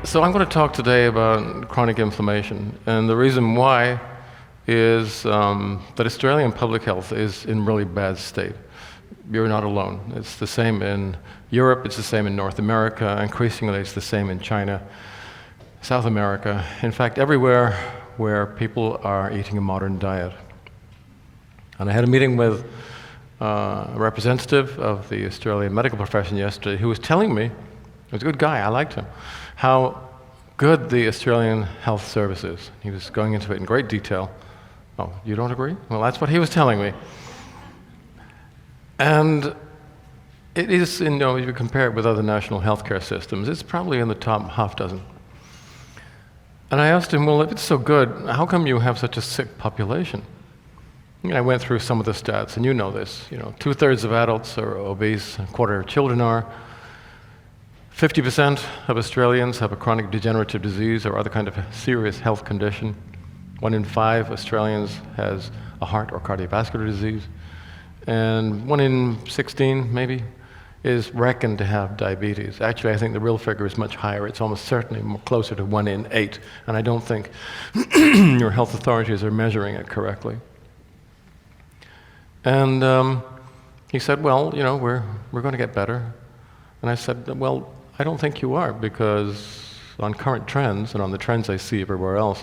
So I'm going to talk today about chronic inflammation, and the reason why is that Australian public health is in really bad state. You're not alone. It's the same in Europe, it's the same in North America, increasingly it's the same in China, South America, in fact everywhere where people are eating a modern diet. And I had a meeting with a representative of the Australian medical profession yesterday who was telling me, he was a good guy, I liked him, how good the Australian health service is. He was going into it in great detail. Oh, you don't agree? Well, that's what he was telling me. And it is, if you compare it with other national healthcare systems, it's probably in the top half dozen. And I asked him, well, if it's so good, how come you have such a sick population? I went through some of the stats, and you know this. 2/3 of adults are obese, a quarter of children are. 50% of Australians have a chronic degenerative disease or other kind of serious health condition. 1 in 5 Australians has a heart or cardiovascular disease. And 1 in 16, maybe, is reckoned to have diabetes. Actually, I think the real figure is much higher. It's almost certainly closer to 1 in 8. And I don't think your health authorities are measuring it correctly. And he said, well, we're going to get better. And I said, well, I don't think you are, because on current trends and on the trends I see everywhere else,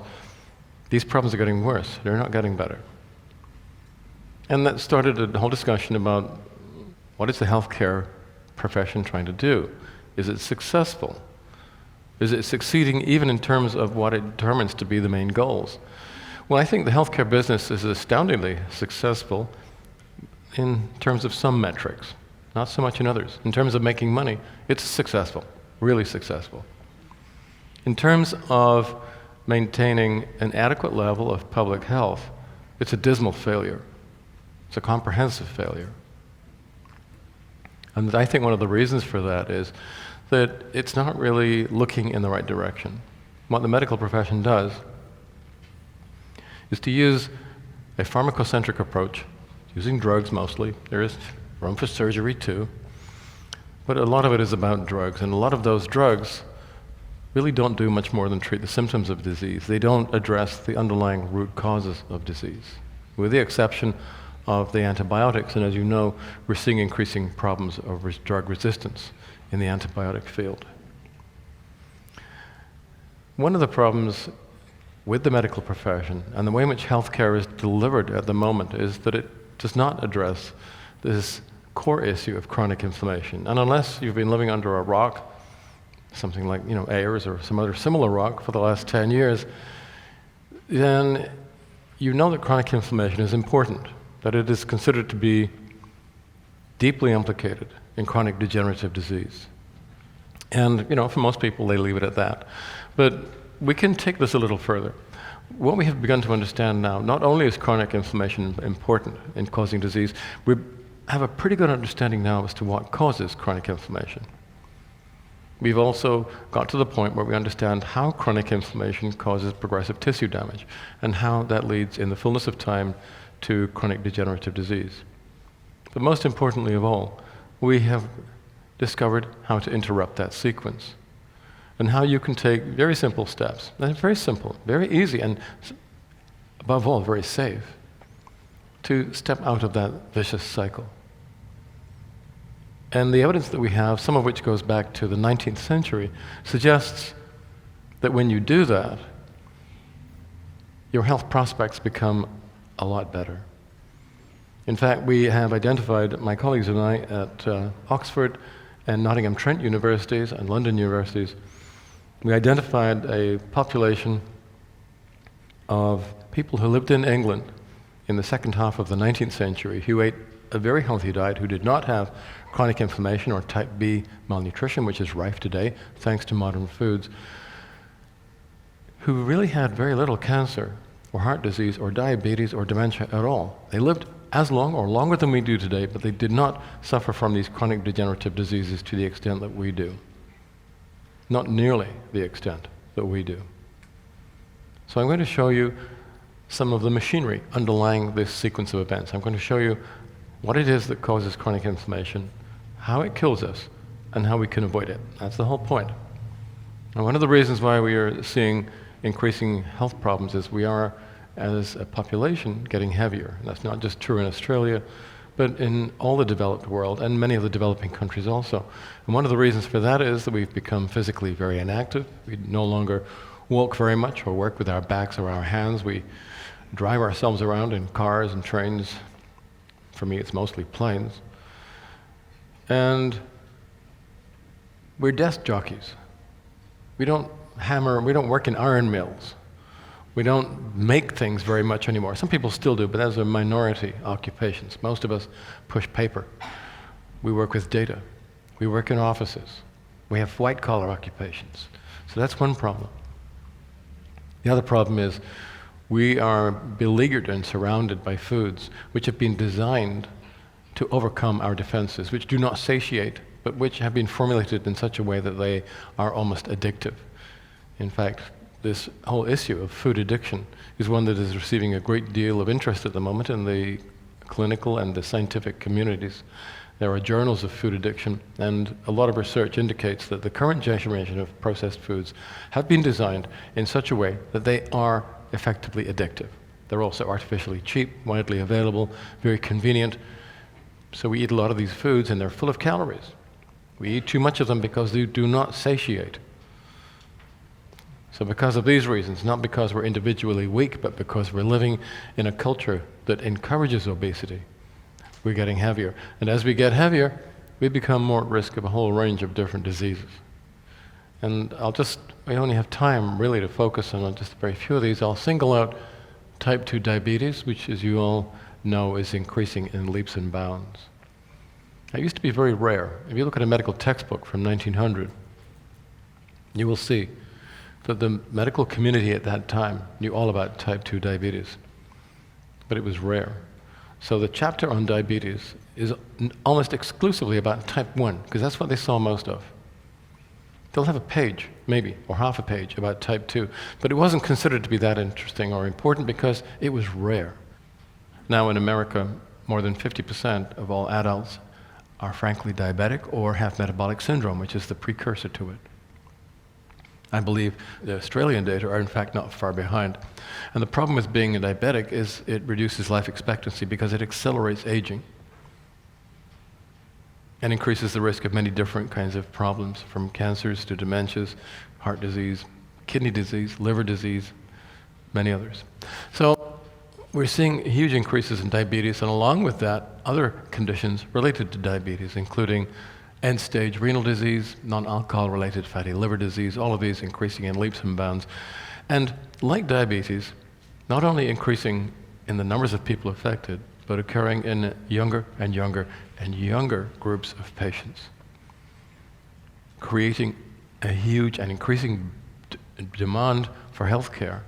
these problems are getting worse. They're not getting better. And that started a whole discussion about what is the healthcare profession trying to do? Is it successful? Is it succeeding even in terms of what it determines to be the main goals? Well, I think the healthcare business is astoundingly successful in terms of some metrics, not so much in others. In terms of making money, it's successful, really successful. In terms of maintaining an adequate level of public health, it's a dismal failure. It's a comprehensive failure. And I think one of the reasons for that is that it's not really looking in the right direction. What the medical profession does is to use a pharmacocentric approach, using drugs mostly. There is room for surgery too. But a lot of it is about drugs, and a lot of those drugs really don't do much more than treat the symptoms of disease. They don't address the underlying root causes of disease, with the exception of the antibiotics. And as you know, we're seeing increasing problems of drug resistance in the antibiotic field. One of the problems with the medical profession and the way in which healthcare is delivered at the moment is that it does not address this core issue of chronic inflammation. And unless you've been living under a rock, something like Ayers or some other similar rock for the last 10 years, then you know that chronic inflammation is important, that it is considered to be deeply implicated in chronic degenerative disease. And for most people, they leave it at that. But we can take this a little further. What we have begun to understand now, not only is chronic inflammation important in causing disease, we have a pretty good understanding now as to what causes chronic inflammation. We've also got to the point where we understand how chronic inflammation causes progressive tissue damage and how that leads in the fullness of time to chronic degenerative disease. But most importantly of all, we have discovered how to interrupt that sequence and how you can take very simple steps. They're very simple, very easy, and above all, very safe to step out of that vicious cycle. And the evidence that we have, some of which goes back to the 19th century, suggests that when you do that, your health prospects become a lot better. In fact, we have identified, my colleagues and I, at Oxford and Nottingham Trent universities and London universities, we identified a population of people who lived in England in the second half of the 19th century who ate a very healthy diet, who did not have chronic inflammation or type B malnutrition, which is rife today thanks to modern foods, who really had very little cancer or heart disease or diabetes or dementia at all. They lived as long or longer than we do today, but they did not suffer from these chronic degenerative diseases to the extent that we do. Not nearly the extent that we do. So I'm going to show you some of the machinery underlying this sequence of events. I'm going to show you what it is that causes chronic inflammation, how it kills us, and how we can avoid it. That's the whole point. And one of the reasons why we are seeing increasing health problems is we are, as a population, getting heavier. And that's not just true in Australia, but in all the developed world and many of the developing countries also. And one of the reasons for that is that we've become physically very inactive. We no longer walk very much or work with our backs or our hands. We drive ourselves around in cars and trains. For me, it's mostly planes. And we're desk jockeys. We don't work in iron mills. We don't make things very much anymore. Some people still do, but those are minority occupations. Most of us push paper. We work with data. We work in offices. We have white-collar occupations. So that's one problem. The other problem is we are beleaguered and surrounded by foods which have been designed to overcome our defenses, which do not satiate, but which have been formulated in such a way that they are almost addictive. In fact, this whole issue of food addiction is one that is receiving a great deal of interest at the moment in the clinical and the scientific communities. There are journals of food addiction, and a lot of research indicates that the current generation of processed foods have been designed in such a way that they are effectively addictive. They're also artificially cheap, widely available, very convenient. So we eat a lot of these foods and they're full of calories. We eat too much of them because they do not satiate. So because of these reasons, not because we're individually weak, but because we're living in a culture that encourages obesity, we're getting heavier. And as we get heavier, we become more at risk of a whole range of different diseases. And we only have time really to focus on just a very few of these. I'll single out type 2 diabetes, which, as you all know, is increasing in leaps and bounds. It used to be very rare. If you look at a medical textbook from 1900, you will see that the medical community at that time knew all about type 2 diabetes, but it was rare. So the chapter on diabetes is almost exclusively about type 1, because that's what they saw most of. They'll have a page, maybe, or half a page about type 2, but it wasn't considered to be that interesting or important because it was rare. Now in America, more than 50% of all adults are frankly diabetic or have metabolic syndrome, which is the precursor to it. I believe the Australian data are in fact not far behind. And the problem with being a diabetic is it reduces life expectancy because it accelerates aging and increases the risk of many different kinds of problems, from cancers to dementias, heart disease, kidney disease, liver disease, many others. So we're seeing huge increases in diabetes, and along with that, other conditions related to diabetes, including end-stage renal disease, non-alcohol-related fatty liver disease, all of these increasing in leaps and bounds. And like diabetes, not only increasing in the numbers of people affected, but occurring in younger and younger and younger groups of patients, creating a huge and increasing demand for healthcare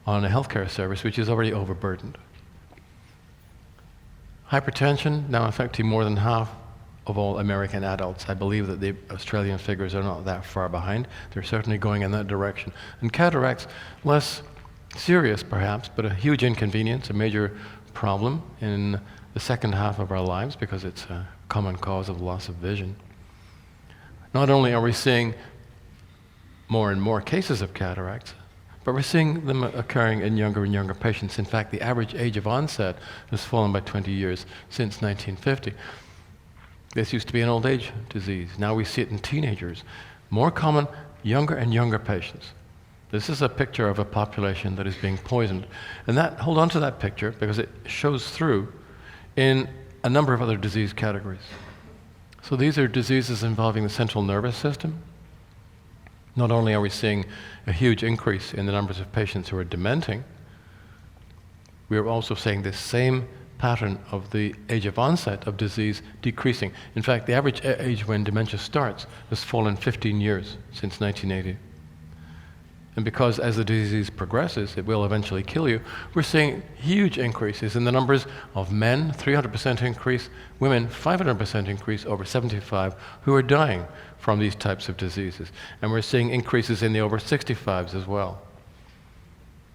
on a healthcare service which is already overburdened. Hypertension now affecting more than half of all American adults. I believe that the Australian figures are not that far behind. They're certainly going in that direction. And cataracts, less serious perhaps, but a huge inconvenience, a major problem in the second half of our lives because it's a common cause of loss of vision. Not only are we seeing more and more cases of cataracts, but we're seeing them occurring in younger and younger patients. In fact, the average age of onset has fallen by 20 years since 1950. This used to be an old age disease. Now we see it in teenagers. More common, younger and younger patients. This is a picture of a population that is being poisoned. And hold on to that picture because it shows through in a number of other disease categories. So these are diseases involving the central nervous system. Not only are we seeing a huge increase in the numbers of patients who are dementing, we are also seeing this same pattern of the age of onset of disease decreasing. In fact, the average age when dementia starts has fallen 15 years since 1980. And because as the disease progresses, it will eventually kill you, we're seeing huge increases in the numbers of men, 300% increase, women, 500% increase over 75, who are dying from these types of diseases. And we're seeing increases in the over 65s as well.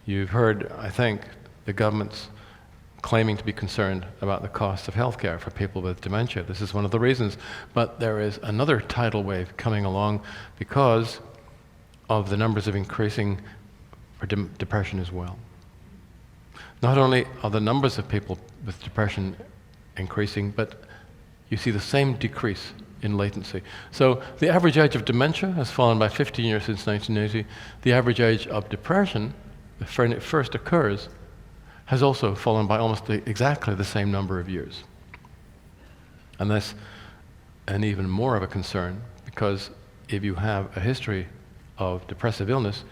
You've heard, I think, the government's claiming to be concerned about the cost of healthcare for people with dementia. This is one of the reasons. But there is another tidal wave coming along because of the numbers of increasing for depression as well. Not only are the numbers of people with depression increasing, but you see the same decrease in latency. So the average age of dementia has fallen by 15 years since 1980. The average age of depression, when it first occurs, has also fallen by almost exactly the same number of years. And that's an even more of a concern, because if you have a history of depressive illness,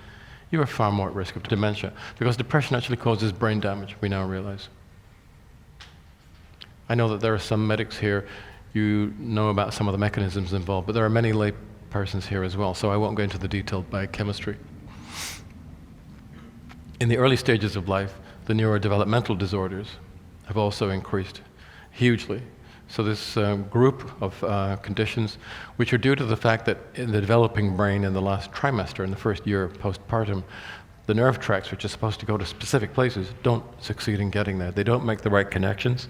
you are far more at risk of dementia, because depression actually causes brain damage, we now realize. I know that there are some medics here, you know about some of the mechanisms involved, but there are many lay persons here as well, so I won't go into the detailed biochemistry. In the early stages of life, the neurodevelopmental disorders have also increased hugely. So this group of conditions, which are due to the fact that in the developing brain in the last trimester, in the first year postpartum, the nerve tracts, which are supposed to go to specific places, don't succeed in getting there. They don't make the right connections.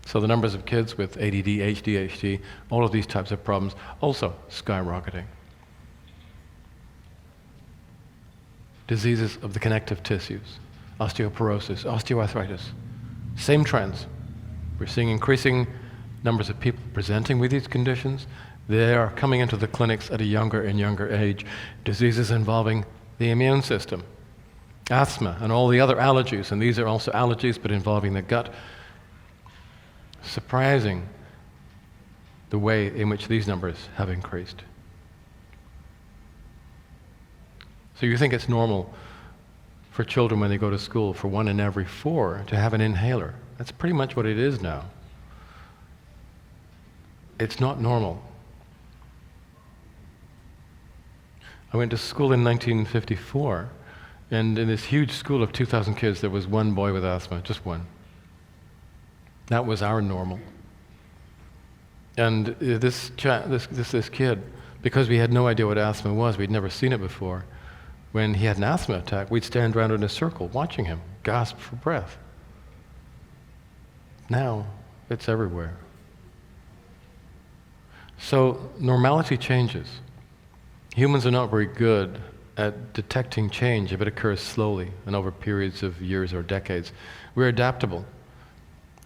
So the numbers of kids with ADD, ADHD, all of these types of problems also skyrocketing. Diseases of the connective tissues, osteoporosis, osteoarthritis, same trends. We're seeing increasing numbers of people presenting with these conditions. They are coming into the clinics at a younger and younger age. Diseases involving the immune system, asthma, and all the other allergies, and these are also allergies but involving the gut. Surprising the way in which these numbers have increased. So you think it's normal for children when they go to school for 1 in every 4 to have an inhaler. That's pretty much what it is now. It's not normal. I went to school in 1954, and in this huge school of 2,000 kids, there was one boy with asthma, just one. That was our normal. And this kid, because we had no idea what asthma was, we'd never seen it before, when he had an asthma attack, we'd stand around in a circle watching him gasp for breath. Now, it's everywhere. So normality changes. Humans are not very good at detecting change if it occurs slowly and over periods of years or decades. We're adaptable.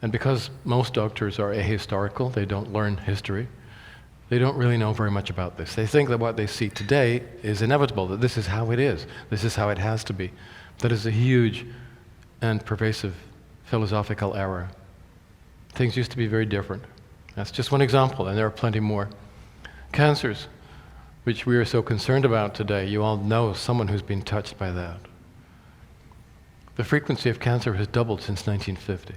And because most doctors are ahistorical, they don't learn history, they don't really know very much about this. They think that what they see today is inevitable, that this is how it is, this is how it has to be. That is a huge and pervasive philosophical error. Things used to be very different. That's just one example, and there are plenty more. Cancers, which we are so concerned about today, you all know someone who's been touched by that. The frequency of cancer has doubled since 1950.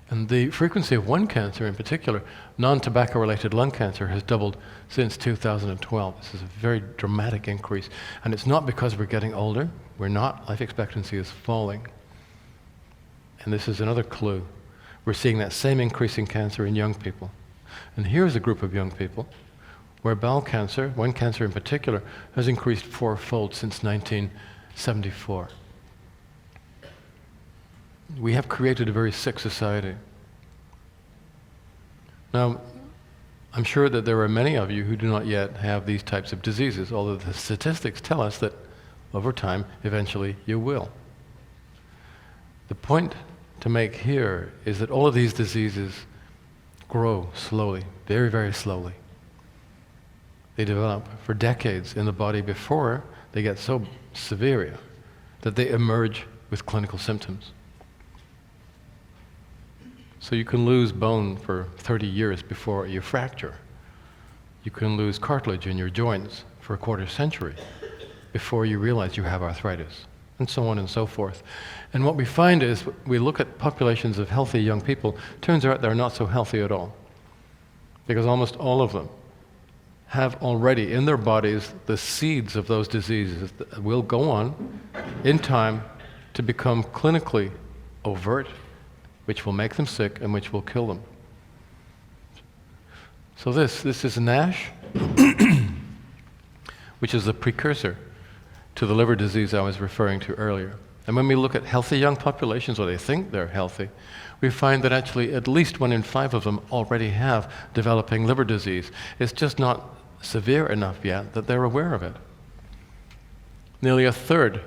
And the frequency of one cancer in particular, non-tobacco related lung cancer, has doubled since 2012. This is a very dramatic increase. And it's not because we're getting older. We're not. Life expectancy is falling. And this is another clue. We're seeing that same increase in cancer in young people. And here's a group of young people where bowel cancer, one cancer in particular, has increased 4-fold since 1974. We have created a very sick society. Now, I'm sure that there are many of you who do not yet have these types of diseases, although the statistics tell us that over time, eventually, you will. The point to make here is that all of these diseases grow slowly, very, very slowly. They develop for decades in the body before they get so severe that they emerge with clinical symptoms. So you can lose bone for 30 years before you fracture. You can lose cartilage in your joints for a quarter century before you realize you have arthritis, and so on and so forth. And what we find is, we look at populations of healthy young people, turns out they're not so healthy at all. Because almost all of them have already in their bodies the seeds of those diseases that will go on in time to become clinically overt, which will make them sick and which will kill them. So this is NASH, which is the precursor to the liver disease I was referring to earlier. And when we look at healthy young populations, or they think they're healthy, we find that actually at least 1 in 5 of them already have developing liver disease. It's just not severe enough yet that they're aware of it. Nearly a third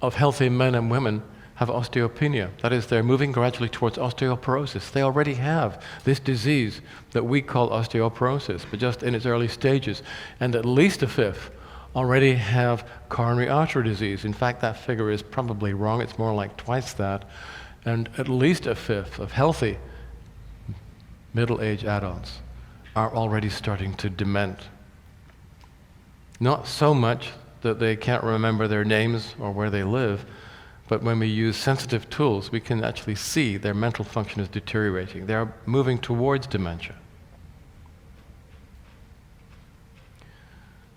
of healthy men and women have osteopenia. That is, they're moving gradually towards osteoporosis. They already have this disease that we call osteoporosis, but just in its early stages. And at least a fifth already have coronary artery disease. In fact, that figure is probably wrong. It's more like twice that. And at least a fifth of healthy middle-aged adults are already starting to dement. Not so much that they can't remember their names or where they live, but when we use sensitive tools, we can actually see their mental function is deteriorating. They are moving towards dementia.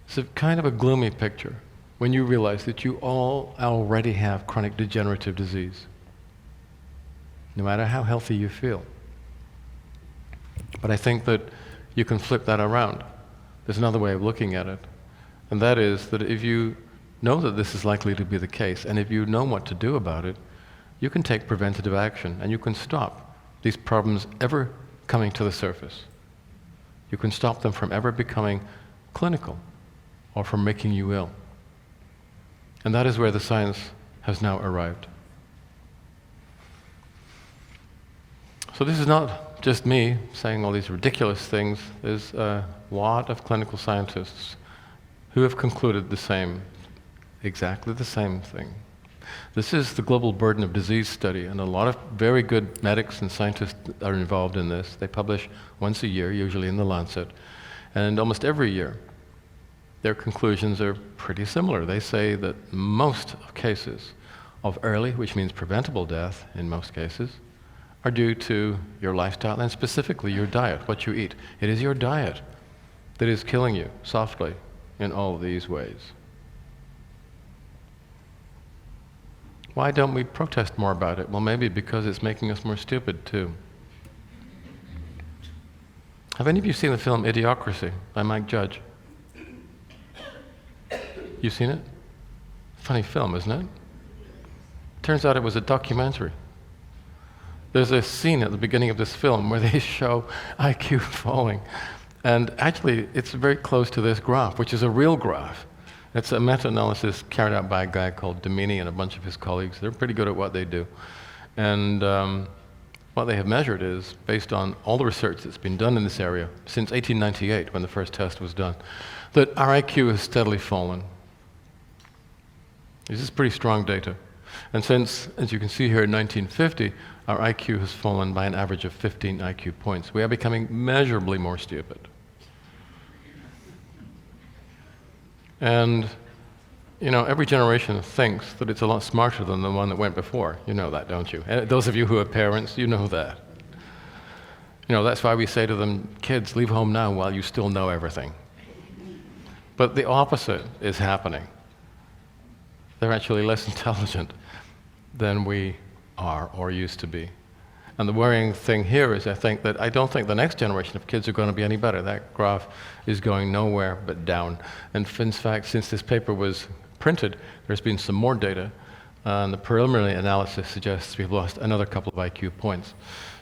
It's a kind of a gloomy picture when you realize that you all already have chronic degenerative disease, no matter how healthy you feel. But I think that you can flip that around. There's another way of looking at it, and that is that if you know that this is likely to be the case, and if you know what to do about it, you can take preventative action, and you can stop these problems ever coming to the surface. You can stop them from ever becoming clinical or from making you ill. And that is where the science has now arrived. So this is not just me saying all these ridiculous things. There's a lot of clinical scientists who have concluded the same, exactly the same thing. This is the Global Burden of Disease study, and a lot of very good medics and scientists are involved in this. They publish once a year, usually in The Lancet, and almost every year their conclusions are pretty similar. They say that most cases of early, which means preventable death in most cases, are due to your lifestyle and specifically your diet, what you eat. It is your diet that is killing you softly in all of these ways. Why don't we protest more about it? Well, maybe because it's making us more stupid too. Have any of you seen the film Idiocracy by Mike Judge? You seen it? Funny film, isn't it? Turns out it was a documentary. There's a scene at the beginning of this film where they show IQ falling. And actually, it's very close to this graph, which is a real graph. It's a meta-analysis carried out by a guy called Domini and a bunch of his colleagues. They're pretty good at what they do. And what they have measured is, based on all the research that's been done in this area since 1898, when the first test was done, that our IQ has steadily fallen. This is pretty strong data. And since, as you can see here, in 1950, our IQ has fallen by an average of 15 IQ points. We are becoming measurably more stupid. And, you know, every generation thinks that it's a lot smarter than the one that went before. You know that, don't you? And those of you who are parents, you know that. You know, that's why we say to them, kids, leave home now while you still know everything. But the opposite is happening. They're actually less intelligent than we are or used to be. And the worrying thing here is I don't think the next generation of kids are going to be any better. That graph is going nowhere but down. And in fact, since this paper was printed, there's been some more data, and the preliminary analysis suggests we've lost another couple of IQ points.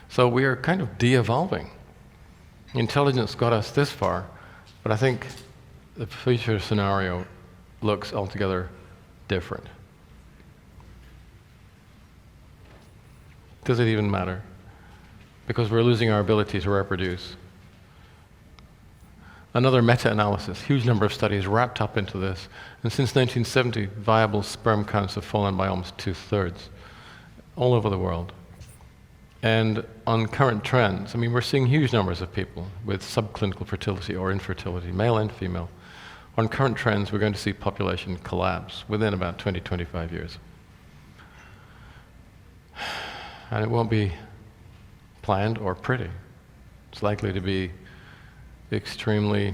So we are kind of de-evolving. Intelligence got us this far, but I think the future scenario looks altogether different. Does it even matter? Because we're losing our ability to reproduce. Another meta-analysis, huge number of studies wrapped up into this, and since 1970, viable sperm counts have fallen by almost 2/3 all over the world. And on current trends, I mean, we're seeing huge numbers of people with subclinical fertility or infertility, male and female. On current trends, we're going to see population collapse within about 20, 25 years. And it won't be planned or pretty. It's likely to be extremely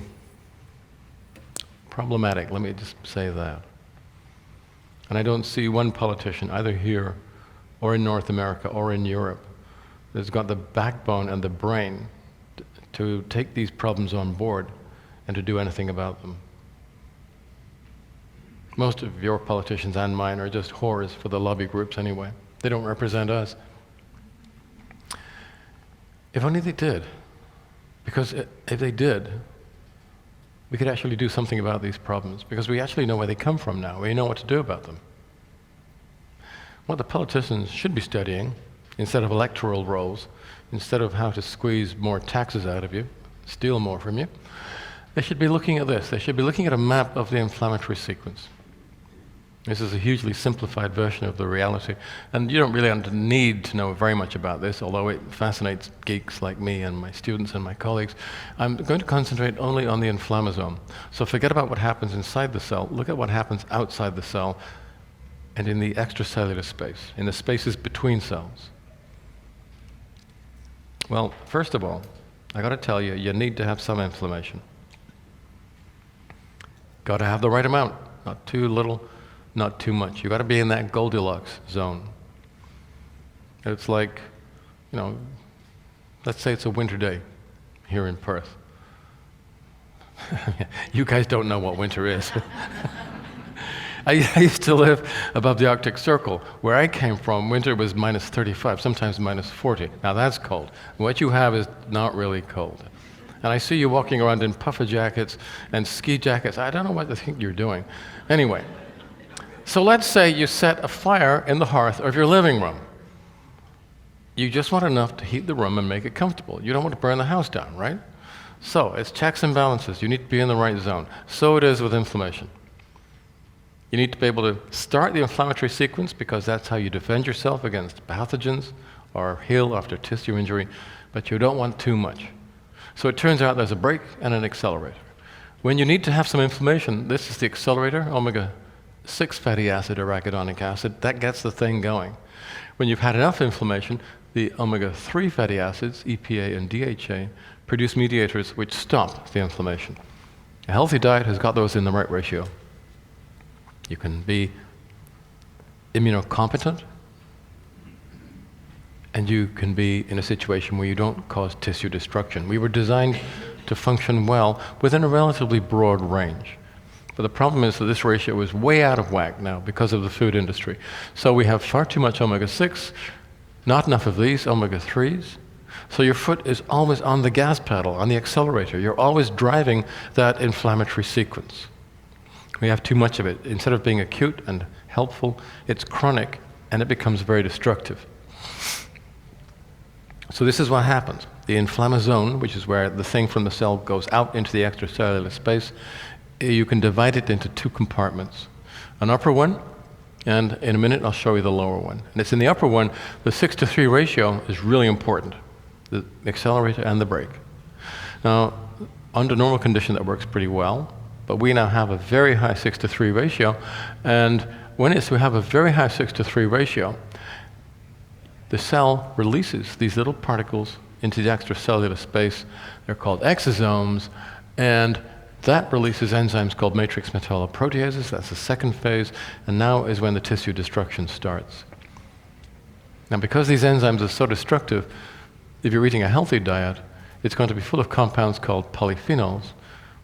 problematic, let me just say that. And I don't see one politician, either here or in North America or in Europe, that's got the backbone and the brain to take these problems on board and to do anything about them. Most of your politicians and mine are just whores for the lobby groups anyway. They don't represent us. If only they did. Because if they did, we could actually do something about these problems, because we actually know where they come from now. We know what to do about them. What the politicians should be studying, instead of electoral roles, instead of how to squeeze more taxes out of you, steal more from you, they should be looking at this. They should be looking at a map of the inflammatory sequence. This is a hugely simplified version of the reality, and you don't really need to know very much about this, although it fascinates geeks like me and my students and my colleagues. I'm going to concentrate only on the inflammasome. So forget about what happens inside the cell, look at what happens outside the cell and in the extracellular space, in the spaces between cells. Well, first of all, I got to tell you, you need to have some inflammation. Got to have the right amount, not too little, not too much. You got to be in that Goldilocks zone. It's like, let's say it's a winter day here in Perth. You guys don't know what winter is. I used to live above the Arctic Circle. Where I came from, winter was minus 35, sometimes minus 40. Now that's cold. What you have is not really cold. And I see you walking around in puffer jackets and ski jackets. I don't know what they think you're doing. Anyway, so let's say you set a fire in the hearth of your living room. You just want enough to heat the room and make it comfortable. You don't want to burn the house down, right? So it's checks and balances. You need to be in the right zone. So it is with inflammation. You need to be able to start the inflammatory sequence, because that's how you defend yourself against pathogens or heal after tissue injury, but you don't want too much. So it turns out there's a brake and an accelerator. When you need to have some inflammation, this is the accelerator, omega-6 fatty acid, arachidonic acid, that gets the thing going. When you've had enough inflammation, the omega-3 fatty acids, EPA and DHA, produce mediators which stop the inflammation. A healthy diet has got those in the right ratio. You can be immunocompetent, and you can be in a situation where you don't cause tissue destruction. We were designed to function well within a relatively broad range. But the problem is that this ratio is way out of whack now because of the food industry. So we have far too much omega-6, not enough of these omega-3s. So your foot is always on the gas pedal, on the accelerator. You're always driving that inflammatory sequence. We have too much of it. Instead of being acute and helpful, it's chronic, and it becomes very destructive. So this is what happens. The inflammasome, which is where the thing from the cell goes out into the extracellular space, you can divide it into two compartments. An upper one, and in a minute I'll show you the lower one. And it's in the upper one, the 6:3 ratio is really important, the accelerator and the brake. Now, under normal condition that works pretty well, but we now have a very high 6:3 ratio, and when we have a very high 6:3 ratio, the cell releases these little particles into the extracellular space. They're called exosomes, and that releases enzymes called matrix metalloproteases. That's the second phase, and now is when the tissue destruction starts. Now, because these enzymes are so destructive, if you're eating a healthy diet, it's going to be full of compounds called polyphenols,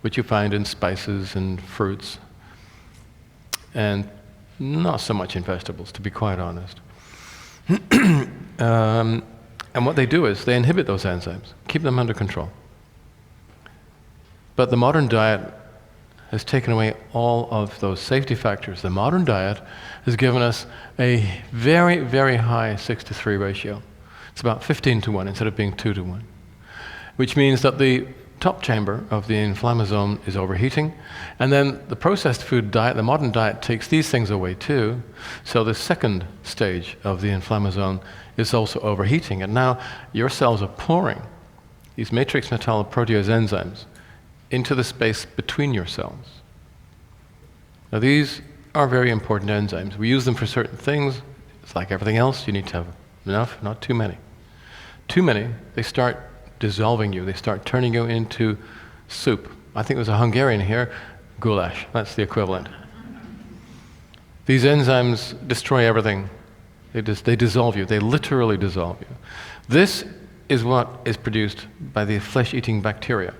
which you find in spices and fruits, and not so much in vegetables, to be quite honest. And what they do is they inhibit those enzymes, keep them under control. But the modern diet has taken away all of those safety factors. The modern diet has given us a very, very high 6:3 ratio. It's about 15:1 instead of being 2:1, which means that the top chamber of the inflammasome is overheating, and then the processed food diet, the modern diet, takes these things away too. So the second stage of the inflammasome is also overheating, and now your cells are pouring these matrix metalloprotease enzymes into the space between your cells. Now these are very important enzymes. We use them for certain things. It's like everything else, you need to have enough, not too many. Too many, they start dissolving you. They start turning you into soup. I think there's a Hungarian here, goulash. That's the equivalent. These enzymes destroy everything. They dissolve you. They literally dissolve you. This is what is produced by the flesh-eating bacteria.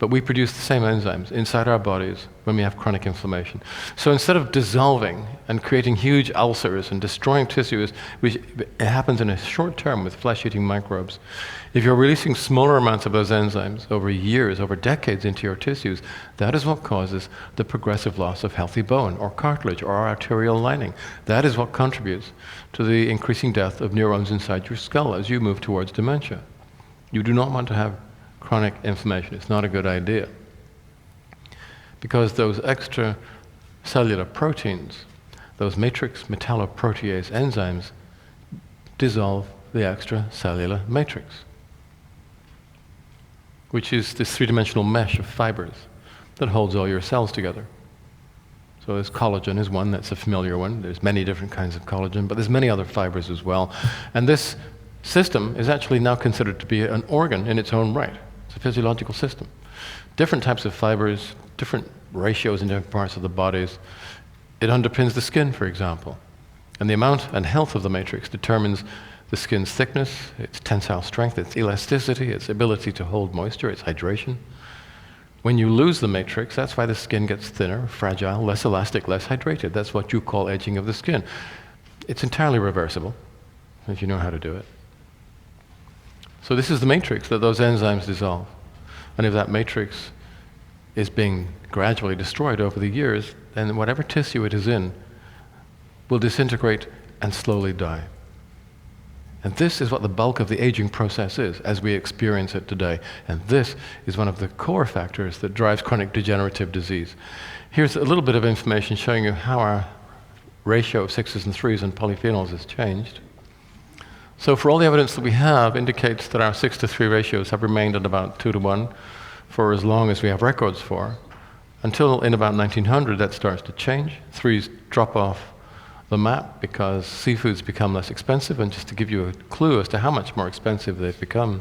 but we produce the same enzymes inside our bodies when we have chronic inflammation. So instead of dissolving and creating huge ulcers and destroying tissues, which happens in a short term with flesh-eating microbes, if you're releasing smaller amounts of those enzymes over years, over decades into your tissues, that is what causes the progressive loss of healthy bone or cartilage or arterial lining. That is what contributes to the increasing death of neurons inside your skull as you move towards dementia. You do not want to have chronic inflammation. It's not a good idea. Because those extracellular proteins, those matrix metalloprotease enzymes, dissolve the extracellular matrix, which is this three-dimensional mesh of fibers that holds all your cells together. So there's collagen is one, that's a familiar one. There's many different kinds of collagen, but there's many other fibers as well. And this system is actually now considered to be an organ in its own right. It's a physiological system. Different types of fibers, different ratios in different parts of the bodies. It underpins the skin, for example. And the amount and health of the matrix determines the skin's thickness, its tensile strength, its elasticity, its ability to hold moisture, its hydration. When you lose the matrix, that's why the skin gets thinner, fragile, less elastic, less hydrated. That's what you call aging of the skin. It's entirely reversible, if you know how to do it. So this is the matrix that those enzymes dissolve. And if that matrix is being gradually destroyed over the years, then whatever tissue it is in will disintegrate and slowly die. And this is what the bulk of the aging process is, as we experience it today. And this is one of the core factors that drives chronic degenerative disease. Here's a little bit of information showing you how our ratio of 6s and 3s and polyphenols has changed. So for all the evidence that we have indicates that our 6-to-3 ratios have remained at about 2-to-1 for as long as we have records for, until in about 1900 that starts to change. 3s drop off the map because seafoods become less expensive, and just to give you a clue as to how much more expensive they've become,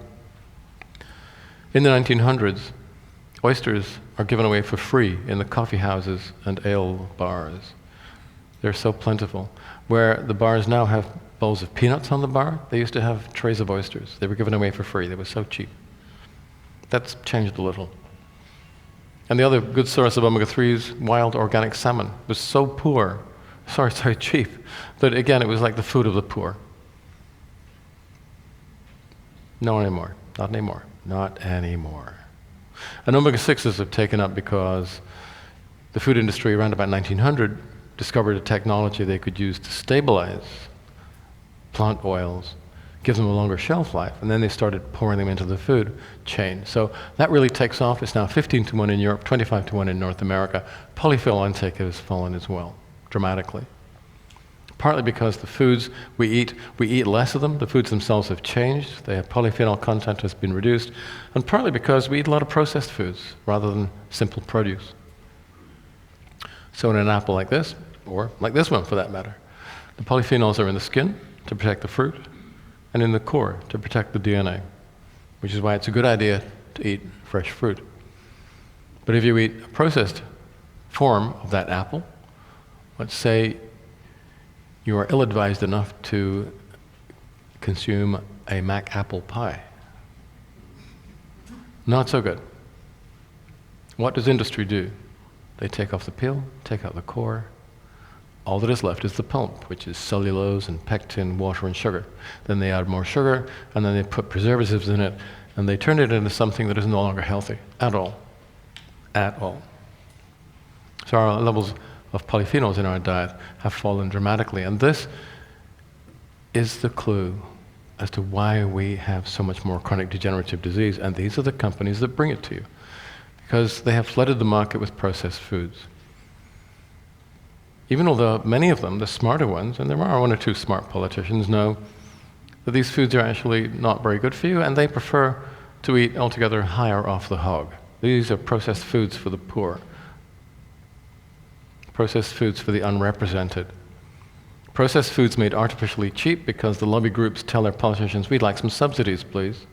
in the 1900s, oysters are given away for free in the coffee houses and ale bars. They're so plentiful. Where the bars now have bowls of peanuts on the bar, they used to have trays of oysters. They were given away for free. They were so cheap. That's changed a little. And the other good source of omega-3s, wild organic salmon, was so poor, so cheap, that again, it was like the food of the poor. No anymore. Not anymore. Not anymore. And omega-6s have taken up because the food industry around about 1900 discovered a technology they could use to stabilize plant oils, give them a longer shelf life, and then they started pouring them into the food chain. So that really takes off. It's now 15-to-1 in Europe, 25-to-1 in North America. Polyphenol intake has fallen as well, dramatically. Partly because the foods we eat less of them. The foods themselves have changed. Their polyphenol content has been reduced. And partly because we eat a lot of processed foods rather than simple produce. So in an apple like this, or like this one for that matter, the polyphenols are in the skin to protect the fruit, and in the core to protect the DNA, which is why it's a good idea to eat fresh fruit. But if you eat a processed form of that apple, let's say you are ill-advised enough to consume a Mac apple pie. Not so good. What does industry do? They take off the peel, take out the core. All that is left is the pulp, which is cellulose and pectin, water and sugar. Then they add more sugar, and then they put preservatives in it, and they turn it into something that is no longer healthy at all. At all. So our levels of polyphenols in our diet have fallen dramatically, and this is the clue as to why we have so much more chronic degenerative disease, and these are the companies that bring it to you, because they have flooded the market with processed foods. Even although many of them, the smarter ones, and there are one or two smart politicians, know that these foods are actually not very good for you, and they prefer to eat altogether higher off the hog. These are processed foods for the poor, processed foods for the unrepresented, processed foods made artificially cheap because the lobby groups tell their politicians, we'd like some subsidies, please.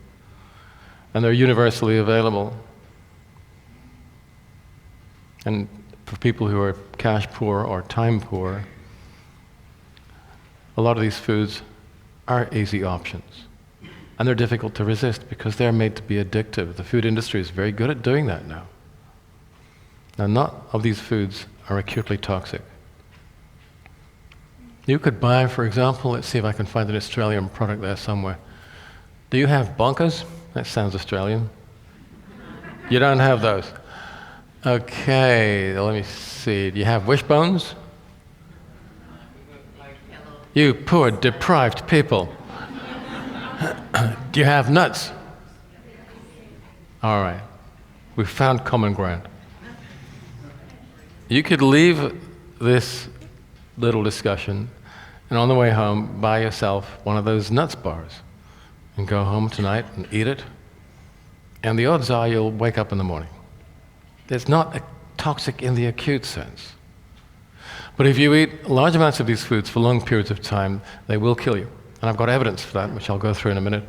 And they're universally available. And for people who are cash poor or time poor, a lot of these foods are easy options. And they're difficult to resist because they're made to be addictive. The food industry is very good at doing that now. Now, none of these foods are acutely toxic. You could buy, for example, let's see if I can find an Australian product there somewhere. Do you have bonkers? That sounds Australian. You don't have those. Okay, let me see. Do you have wishbones? You poor, deprived people. Do you have nuts? All right. We've found common ground. You could leave this little discussion and on the way home buy yourself one of those nuts bars and go home tonight and eat it. And the odds are you'll wake up in the morning. It's not toxic in the acute sense. But if you eat large amounts of these foods for long periods of time, they will kill you. And I've got evidence for that, which I'll go through in a minute.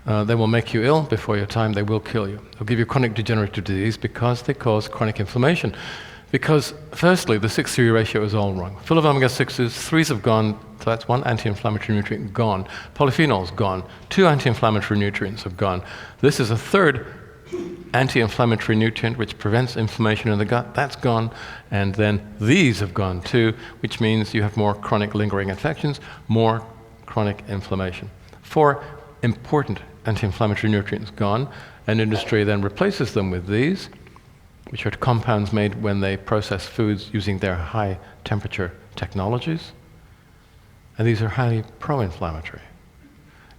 They will make you ill before your time. They will kill you. They'll give you chronic degenerative disease because they cause chronic inflammation. Because, firstly, the 6-3 ratio is all wrong. Full of omega-6s, 3s have gone, so that's one anti-inflammatory nutrient gone. Polyphenols gone. 2 anti-inflammatory nutrients have gone. This is a third anti-inflammatory nutrient which prevents inflammation in the gut. That's gone. And then these have gone too, which means you have more chronic lingering infections, more chronic inflammation. 4 important anti-inflammatory nutrients gone, and industry then replaces them with these, which are compounds made when they process foods using their high temperature technologies. And these are highly pro-inflammatory.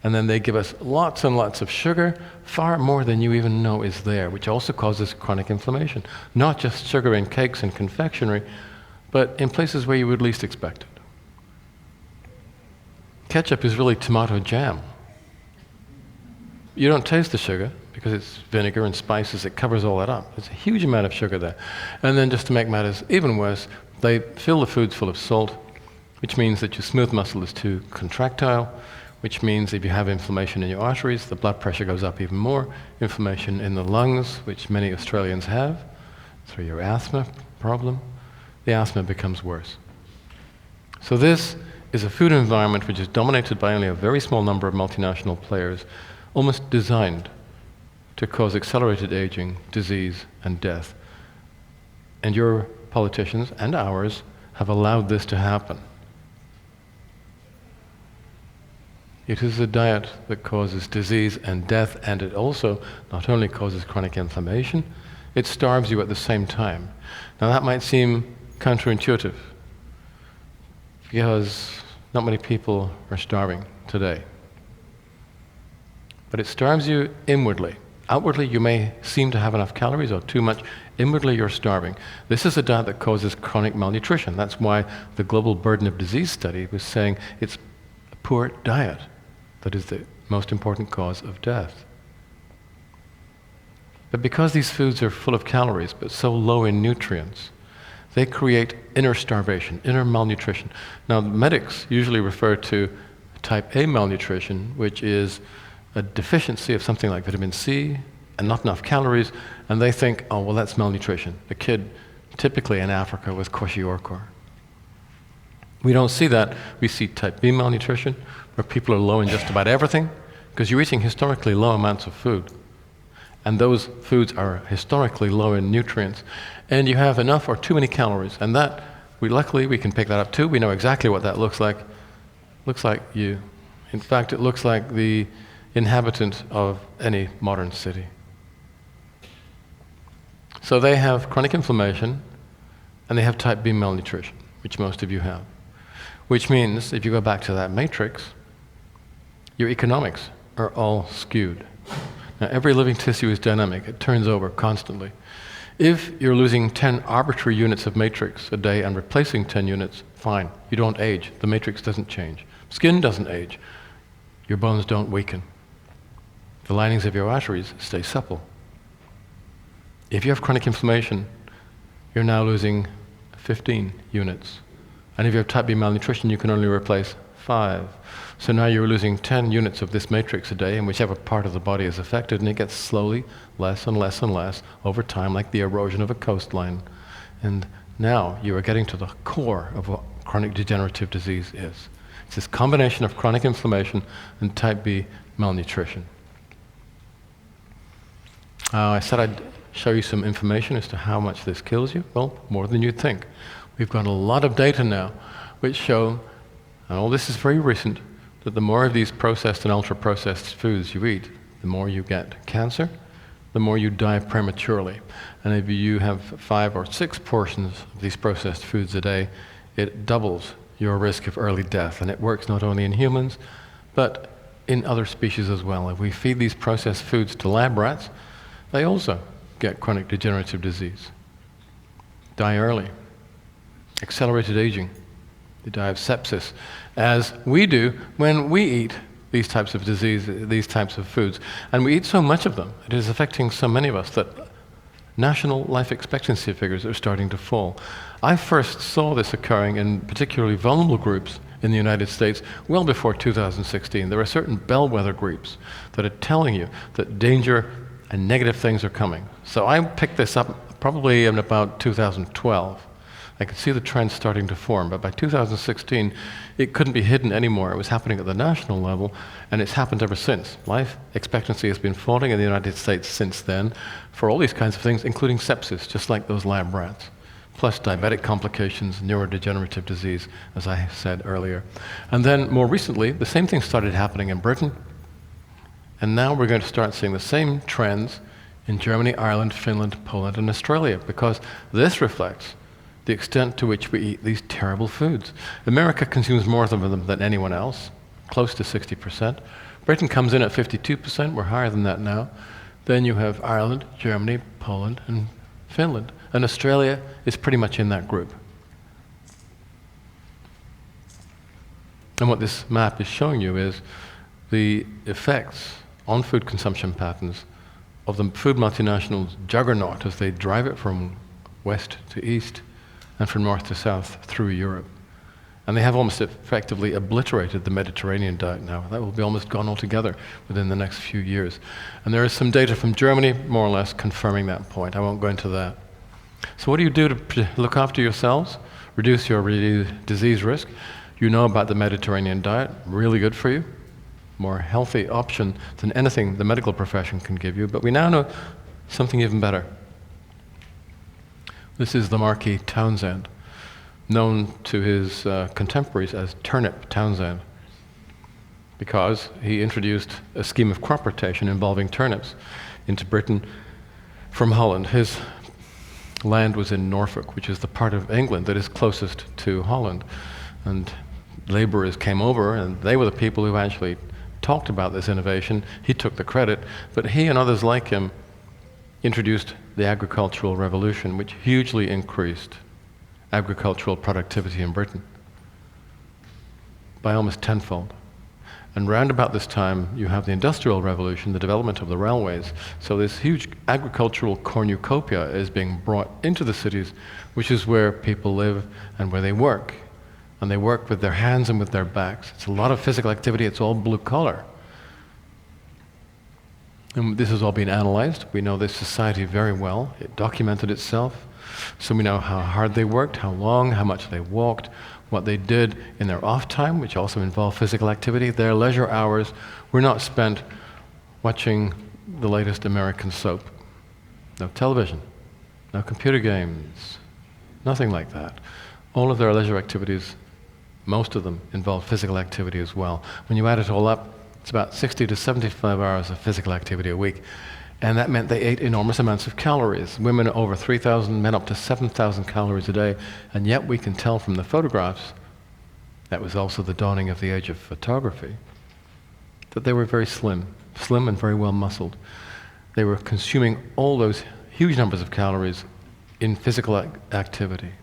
And then they give us lots and lots of sugar, far more than you even know is there, which also causes chronic inflammation. Not just sugar in cakes and confectionery, but in places where you would least expect it. Ketchup is really tomato jam. You don't taste the sugar because it's vinegar and spices. It covers all that up. There's a huge amount of sugar there. And then just to make matters even worse, they fill the foods full of salt, which means that your smooth muscle is too contractile, which means if you have inflammation in your arteries, the blood pressure goes up even more. Inflammation in the lungs, which many Australians have, through your asthma problem, the asthma becomes worse. So this is a food environment which is dominated by only a very small number of multinational players, almost designed to cause accelerated aging, disease, and death. And your politicians and ours have allowed this to happen. It is a diet that causes disease and death, and it also not only causes chronic inflammation, it starves you at the same time. Now that might seem counterintuitive, because not many people are starving today. But it starves you inwardly. Outwardly, you may seem to have enough calories or too much. Inwardly, you're starving. This is a diet that causes chronic malnutrition. That's why the Global Burden of Disease study was saying it's a poor diet that is the most important cause of death. But because these foods are full of calories but so low in nutrients, they create inner starvation, inner malnutrition. Now, medics usually refer to type A malnutrition, which is a deficiency of something like vitamin C and not enough calories, and they think, oh, well, that's malnutrition. A kid, typically in Africa, with kwashiorkor. We don't see that. We see type B malnutrition, where people are low in just about everything, because you're eating historically low amounts of food. And those foods are historically low in nutrients, and you have enough or too many calories. And that, luckily, we can pick that up too. We know exactly what that looks like. Looks like you. In fact, it looks like the inhabitant of any modern city. So they have chronic inflammation, and they have type B malnutrition, which most of you have. Which means, if you go back to that matrix, your economics are all skewed. Now, every living tissue is dynamic. It turns over constantly. If you're losing 10 arbitrary units of matrix a day and replacing 10 units, fine. You don't age. The matrix doesn't change. Skin doesn't age. Your bones don't weaken. The linings of your arteries stay supple. If you have chronic inflammation, you're now losing 15 units. And if you have type B malnutrition, you can only replace 5. So now you're losing 10 units of this matrix a day in whichever part of the body is affected, and it gets slowly less and less and less over time, like the erosion of a coastline. And now you are getting to the core of what chronic degenerative disease is. It's this combination of chronic inflammation and type B malnutrition. I said I'd show you some information as to how much this kills you. Well, more than you'd think. We've got a lot of data now which show, and all this is very recent, that the more of these processed and ultra-processed foods you eat, the more you get cancer, the more you die prematurely. And if you have 5 or 6 portions of these processed foods a day, it doubles your risk of early death. And it works not only in humans, but in other species as well. If we feed these processed foods to lab rats, they also get chronic degenerative disease, die early, accelerated aging, they die of sepsis, as we do when we eat these types of disease, these types of foods. And we eat so much of them, it is affecting so many of us that national life expectancy figures are starting to fall. I first saw this occurring in particularly vulnerable groups in the United States well before 2016. There are certain bellwether groups that are telling you that danger and negative things are coming. So I picked this up probably in about 2012. I could see the trend starting to form, but by 2016, it couldn't be hidden anymore. It was happening at the national level, and it's happened ever since. Life expectancy has been falling in the United States since then for all these kinds of things, including sepsis, just like those lab rats, plus diabetic complications, neurodegenerative disease, as I said earlier. And then more recently, the same thing started happening in Britain, and now we're going to start seeing the same trends in Germany, Ireland, Finland, Poland, and Australia, because this reflects the extent to which we eat these terrible foods. America consumes more of them than anyone else, close to 60%. Britain comes in at 52%, we're higher than that now. Then you have Ireland, Germany, Poland, and Finland. And Australia is pretty much in that group. And what this map is showing you is the effects on food consumption patterns of the food multinationals' juggernaut as they drive it from west to east and from north to south through Europe. And they have almost effectively obliterated the Mediterranean diet now. That will be almost gone altogether within the next few years. And there is some data from Germany, more or less, confirming that point. I won't go into that. So what do you do to look after yourselves, reduce your disease risk? You know about the Mediterranean diet, really good for you. More healthy option than anything the medical profession can give you. But we now know something even better. This is the Marquis Townsend, known to his contemporaries as Turnip Townsend, because he introduced a scheme of crop rotation involving turnips into Britain from Holland. His land was in Norfolk, which is the part of England that is closest to Holland. And laborers came over, and they were the people who actually talked about this innovation. He took the credit, but he and others like him introduced the agricultural revolution, which hugely increased agricultural productivity in Britain by almost tenfold. And round about this time, you have the Industrial Revolution, the development of the railways. So this huge agricultural cornucopia is being brought into the cities, which is where people live and where they work. And they work with their hands and with their backs. It's a lot of physical activity. It's all blue collar. And this has all been analyzed. We know this society very well. It documented itself. So we know how hard they worked, how long, how much they walked, what they did in their off time, which also involved physical activity. Their leisure hours were not spent watching the latest American soap. No television, no computer games, nothing like that. All of their leisure activities, most of them, involved physical activity as well. When you add it all up, it's about 60 to 75 hours of physical activity a week. And that meant they ate enormous amounts of calories. Women over 3,000, men up to 7,000 calories a day. And yet we can tell from the photographs, that was also the dawning of the age of photography, that they were very slim and very well muscled. They were consuming all those huge numbers of calories in physical activity.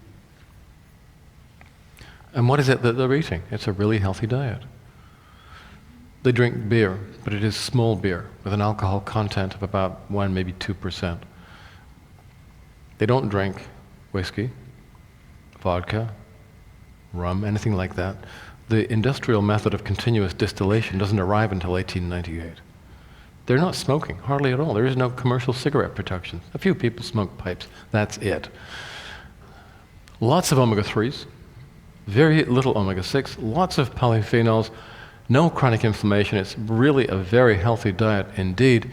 And what is it that they're eating? It's a really healthy diet. They drink beer, but it is small beer with an alcohol content of about 1, maybe 2%. They don't drink whiskey, vodka, rum, anything like that. The industrial method of continuous distillation doesn't arrive until 1898. They're not smoking, hardly at all. There is no commercial cigarette production. A few people smoke pipes, that's it. Lots of omega-3s, very little omega-6, lots of polyphenols, no chronic inflammation. It's really a very healthy diet indeed.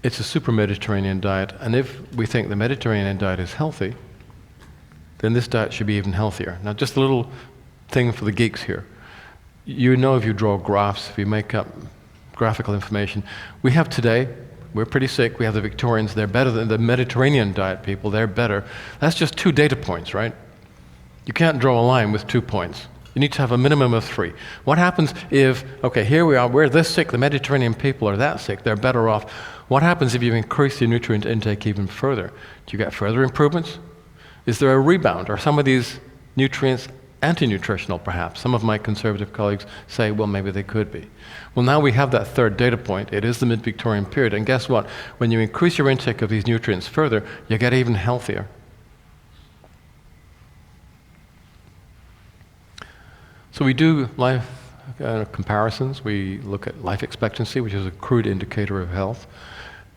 It's a super Mediterranean diet, and if we think the Mediterranean diet is healthy, then this diet should be even healthier. Now, just a little thing for the geeks here. You know, if you draw graphs, if you make up graphical information, we have today, we're pretty sick, we have the Victorians, they're better than the Mediterranean diet people, they're better. That's just 2 data points, right? You can't draw a line with 2 points. You need to have a minimum of 3. What happens if, okay, here we are, we're this sick, the Mediterranean people are that sick, they're better off. What happens if you increase your nutrient intake even further? Do you get further improvements? Is there a rebound? Are some of these nutrients anti-nutritional, perhaps? Some of my conservative colleagues say, well, maybe they could be. Well, now we have that 3rd data point. It is the mid-Victorian period. And guess what? When you increase your intake of these nutrients further, you get even healthier. So we do life comparisons. We look at life expectancy, which is a crude indicator of health.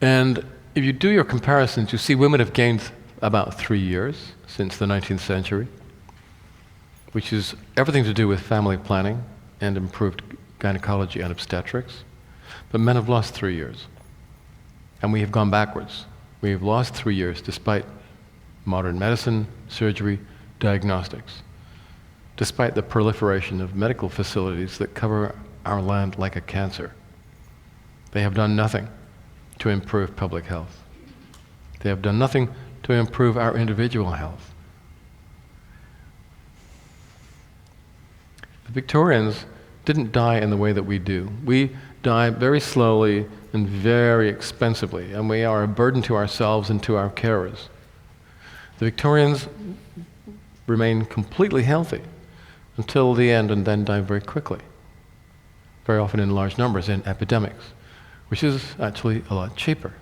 And if you do your comparisons, you see women have gained about 3 years since the 19th century, which is everything to do with family planning and improved gynecology and obstetrics. But men have lost 3 years. And we have gone backwards. We have lost 3 years despite modern medicine, surgery, diagnostics, despite the proliferation of medical facilities that cover our land like a cancer. They have done nothing to improve public health. They have done nothing to improve our individual health. The Victorians didn't die in the way that we do. We die very slowly and very expensively, and we are a burden to ourselves and to our carers. The Victorians remain completely healthy until the end and then die very quickly, very often in large numbers in epidemics, which is actually a lot cheaper.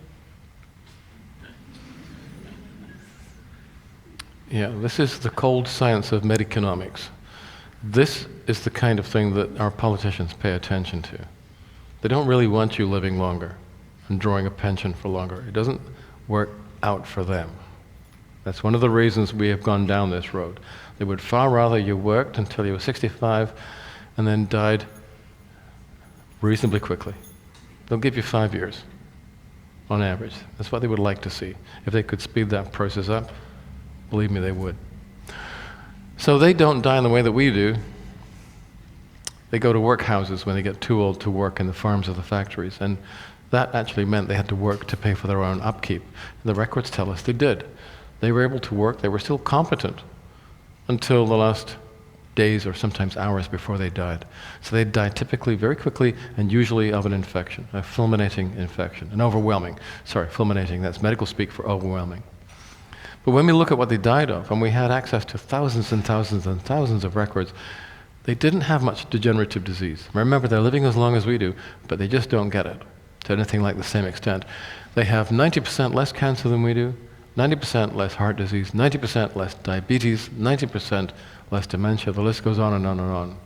Yeah, this is the cold science of mediconomics. This is the kind of thing that our politicians pay attention to. They don't really want you living longer and drawing a pension for longer. It doesn't work out for them. That's one of the reasons we have gone down this road. They would far rather you worked until you were 65 and then died reasonably quickly. They'll give you 5 years on average. That's what they would like to see. If they could speed that process up, believe me, they would. So they don't die in the way that we do. They go to workhouses when they get too old to work in the farms or the factories. And that actually meant they had to work to pay for their own upkeep. And the records tell us they did. They were able to work. They were still competent until the last days or sometimes hours before they died. So they died typically very quickly and usually of an infection, a fulminating infection, fulminating, that's medical speak for overwhelming. But when we look at what they died of, and we had access to thousands and thousands and thousands of records, they didn't have much degenerative disease. Remember, they're living as long as we do, but they just don't get it to anything like the same extent. They have 90% less cancer than we do, 90% less heart disease, 90% less diabetes, 90% less dementia. The list goes on and on and on.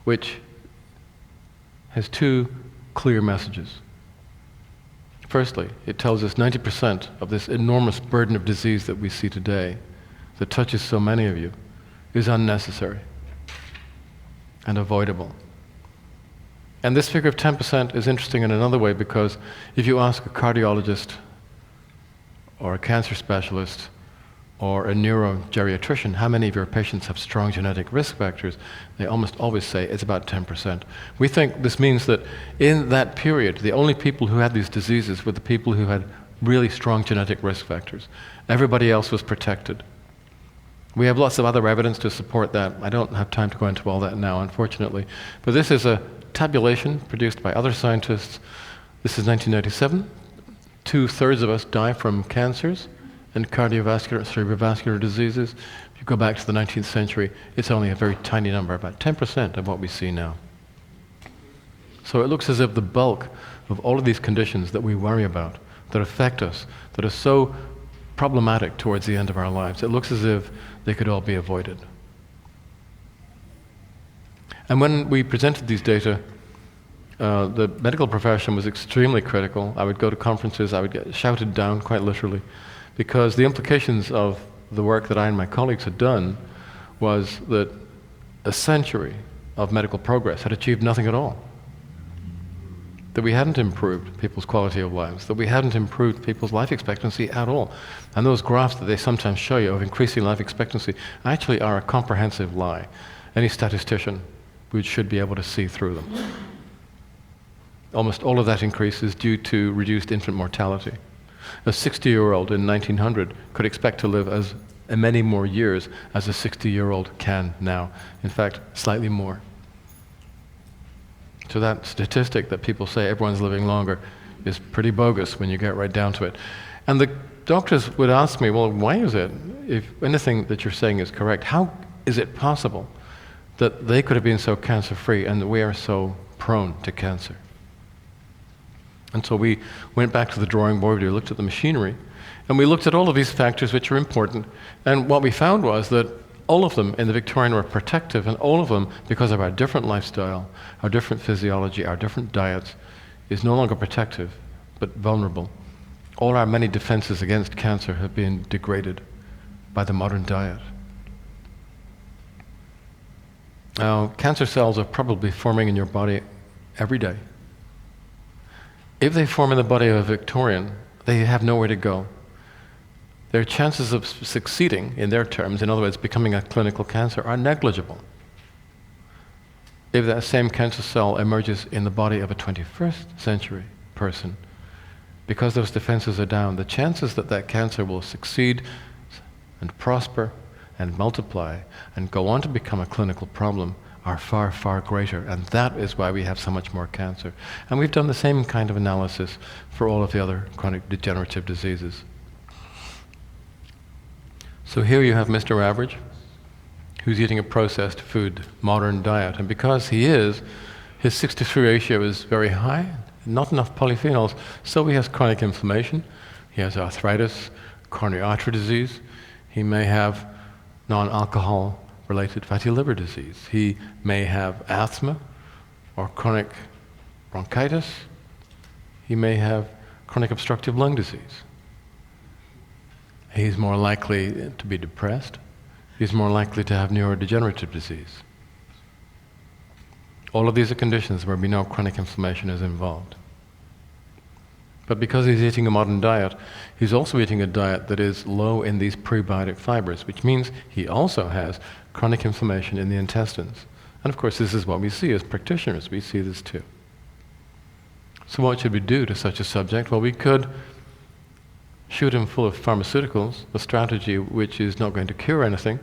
Which has 2 clear messages. Firstly, it tells us 90% of this enormous burden of disease that we see today, that touches so many of you, is unnecessary and avoidable. And this figure of 10% is interesting in another way, because if you ask a cardiologist or a cancer specialist or a neurogeriatrician how many of your patients have strong genetic risk factors, they almost always say it's about 10%. We think this means that in that period, the only people who had these diseases were the people who had really strong genetic risk factors. Everybody else was protected. We have lots of other evidence to support that. I don't have time to go into all that now, unfortunately. But this is a tabulation produced by other scientists. This is 1997. 2/3 of us die from cancers and cardiovascular, cerebrovascular diseases. If you go back to the 19th century, it's only a very tiny number, about 10% of what we see now. So it looks as if the bulk of all of these conditions that we worry about, that affect us, that are so problematic towards the end of our lives, it looks as if they could all be avoided. And when we presented these data, the medical profession was extremely critical. I would go to conferences, I would get shouted down, quite literally, because the implications of the work that I and my colleagues had done was that a century of medical progress had achieved nothing at all. That we hadn't improved people's quality of lives, that we hadn't improved people's life expectancy at all. And those graphs that they sometimes show you of increasing life expectancy actually are a comprehensive lie. Any statistician should be able to see through them. Almost all of that increase is due to reduced infant mortality. A 60-year-old in 1900 could expect to live as many more years as a 60-year-old can now. In fact, slightly more. So that statistic that people say everyone's living longer is pretty bogus when you get right down to it. And the doctors would ask me, well, why is it, if anything that you're saying is correct, how is it possible that they could have been so cancer-free and that we are so prone to cancer? And so we went back to the drawing board, we looked at the machinery, and we looked at all of these factors which are important. And what we found was that all of them in the Victorian were protective, and all of them, because of our different lifestyle, our different physiology, our different diets, is no longer protective, but vulnerable. All our many defenses against cancer have been degraded by the modern diet. Now, cancer cells are probably forming in your body every day. If they form in the body of a Victorian, they have nowhere to go. Their chances of succeeding, in their terms, in other words, becoming a clinical cancer, are negligible. If that same cancer cell emerges in the body of a 21st century person, because those defenses are down, the chances that that cancer will succeed and prosper and multiply and go on to become a clinical problem are far, far greater, and that is why we have so much more cancer. And we've done the same kind of analysis for all of the other chronic degenerative diseases. So here you have Mr. Average, who's eating a processed food, modern diet, and because he is, his 6-to-3 ratio is very high, not enough polyphenols, so he has chronic inflammation, he has arthritis, coronary artery disease, he may have non-alcohol related fatty liver disease. He may have asthma or chronic bronchitis. He may have chronic obstructive lung disease. He's more likely to be depressed. He's more likely to have neurodegenerative disease. All of these are conditions where we know chronic inflammation is involved. But because he's eating a modern diet, he's also eating a diet that is low in these prebiotic fibers, which means he also has chronic inflammation in the intestines. And of course, this is what we see as practitioners. We see this too. So what should we do to such a subject? Well, we could shoot him full of pharmaceuticals, a strategy which is not going to cure anything,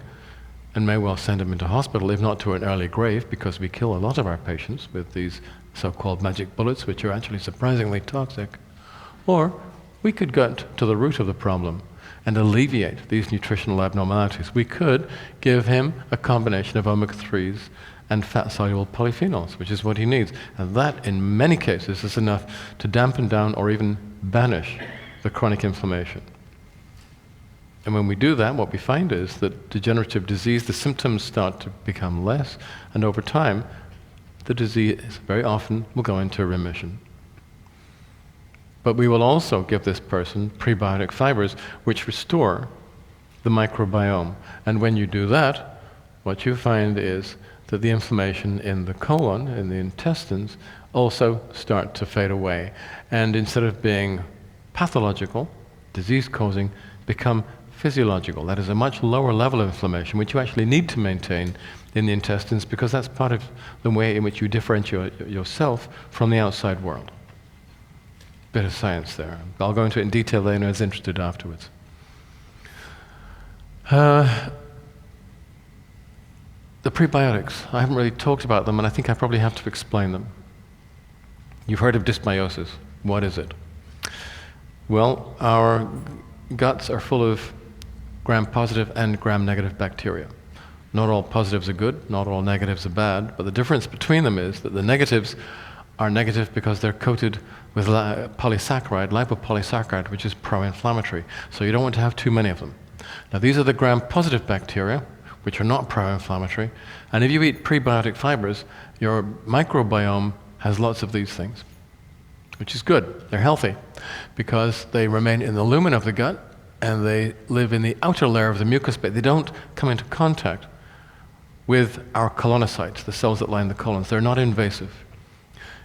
and may well send him into hospital, if not to an early grave, because we kill a lot of our patients with these so-called magic bullets, which are actually surprisingly toxic. Or we could get to the root of the problem and alleviate these nutritional abnormalities. We could give him a combination of omega-3s and fat-soluble polyphenols, which is what he needs. And that, in many cases, is enough to dampen down or even banish the chronic inflammation. And when we do that, what we find is that degenerative disease, the symptoms start to become less, and over time, the disease very often will go into remission. But we will also give this person prebiotic fibers which restore the microbiome. And when you do that, what you find is that the inflammation in the colon, in the intestines, also start to fade away. And instead of being pathological, disease-causing, become physiological. That is a much lower level of inflammation, which you actually need to maintain in the intestines, because that's part of the way in which you differentiate yourself from the outside world. Bit of science there. I'll go into it in detail later, if you're interested afterwards. The prebiotics, I haven't really talked about them, and I think I probably have to explain them. You've heard of dysbiosis. What is it? Well, our guts are full of gram-positive and gram-negative bacteria. Not all positives are good, not all negatives are bad, but the difference between them is that the negatives are negative because they're coated with polysaccharide, lipopolysaccharide, which is pro-inflammatory. So you don't want to have too many of them. Now these are the gram-positive bacteria, which are not pro-inflammatory. And if you eat prebiotic fibers, your microbiome has lots of these things, which is good. They're healthy because they remain in the lumen of the gut and they live in the outer layer of the mucous bed. They don't come into contact with our colonocytes, the cells that line the colons. They're not invasive.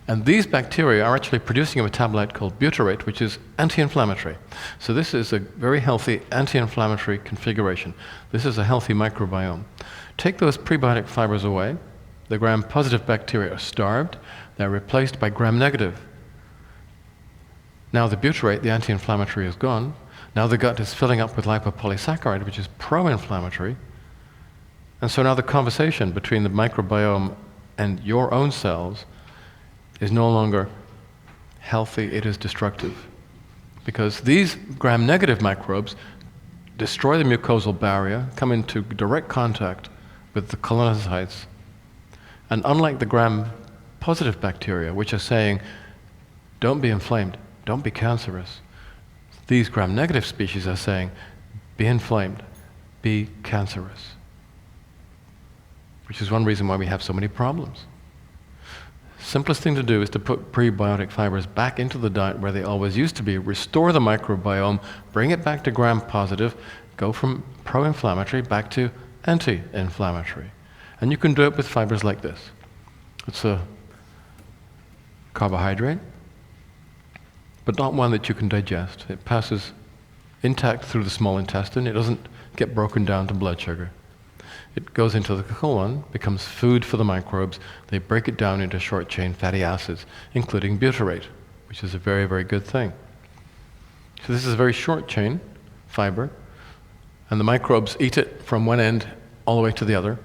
And these bacteria are actually producing a metabolite called butyrate, which is anti-inflammatory. So this is a very healthy anti-inflammatory configuration. This is a healthy microbiome. Take those prebiotic fibers away, the gram-positive bacteria are starved, they're replaced by gram-negative. Now the butyrate, the anti-inflammatory, is gone. Now the gut is filling up with lipopolysaccharide, which is pro-inflammatory. And so now the conversation between the microbiome and your own cells is no longer healthy, it is destructive. Because these gram-negative microbes destroy the mucosal barrier, come into direct contact with the colonocytes. And unlike the gram-positive bacteria, which are saying, don't be inflamed, don't be cancerous, these gram-negative species are saying, be inflamed, be cancerous. Which is one reason why we have so many problems. Simplest thing to do is to put prebiotic fibers back into the diet where they always used to be, restore the microbiome, bring it back to gram-positive, go from pro-inflammatory back to anti-inflammatory. And you can do it with fibers like this. It's a carbohydrate, but not one that you can digest. It passes intact through the small intestine. It doesn't get broken down to blood sugar. It goes into the colon, becomes food for the microbes. They break it down into short-chain fatty acids, including butyrate, which is a very, very good thing. So this is a very short-chain fiber, and the microbes eat it from one end all the way to the other.